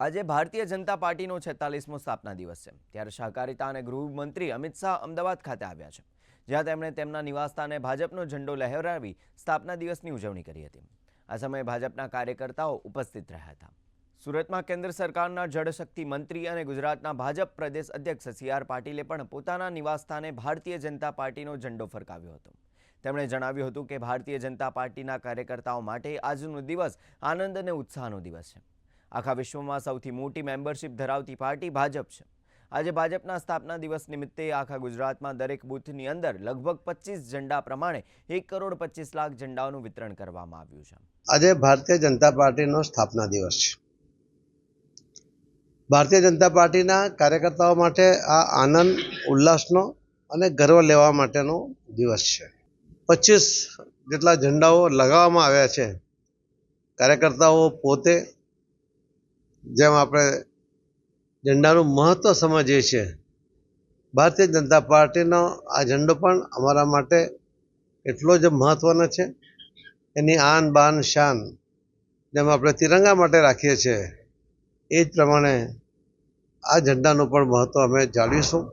આજે ભારતીય જનતા પાર્ટીનો 46મો સ્થાપના દિવસ છે ત્યારે સહકારિતા અને ગૃહમંત્રી અમિત શાહ અમદાવાદ ખાતે આવ્યા છે જ્યાં તેમણે તેમના નિવાસસ્થાને ભાજપનો ઝંડો લહેરાવી સ્થાપના દિવસની ઉજવણી કરી હતી। આ સમયે ભાજપના કાર્યકર્તાઓ ઉપસ્થિત રહ્યા હતા। સુરતમાં કેન્દ્ર સરકારના જળશક્તિ મંત્રી અને ગુજરાતના ભાજપ પ્રદેશ અધ્યક્ષ સી.આર. પાટીલે પણ પોતાના નિવાસસ્થાને ભારતીય જનતા પાર્ટીનો ઝંડો ફરકાવ્યો હતો। તેમણે જણાવ્યું હતું કે ભારતીય જનતા પાર્ટીના કાર્યકર્તાઓ માટે આજનો દિવસ આનંદ અને ઉત્સાહનો દિવસ છે। આખા વિશ્વમાં સૌથી મોટી મેમ્બરશિપ ધરાવતી પાર્ટી ભાજપ છે। આજે ભાજપના સ્થાપના દિવસ નિમિત્તે આખા ગુજરાતમાં દરેક બૂથની અંદર લગભગ 25 ઝંડા પ્રમાણે 1,25,00,000 ઝંડાઓનું વિતરણ કરવામાં આવ્યું છે। આજે ભારતીય જનતા પાર્ટીનો સ્થાપના દિવસ છે। ભારતીય જનતા પાર્ટીના કાર્યકર્તાઓ માટે આ આનંદ ઉલ્લાસનો અને ગર્વ લેવા માટેનો દિવસ છે। 25 જેટલા ઝંડાઓ લગાવવામાં આવ્યા છે। કાર્યકર્તાઓ પોતે જેમ આપણે ઝંડાનું મહત્વ સમજીએ છીએ, ભારતીય જનતા પાર્ટીનો આ ઝંડો પણ અમારા માટે એટલો જ મહત્વનો છે। એની આન બાન શાન જેમ આપણે તિરંગા માટે રાખીએ છીએ એ જ પ્રમાણે આ ઝંડાનું પણ મહત્વ અમે જાળવીશું।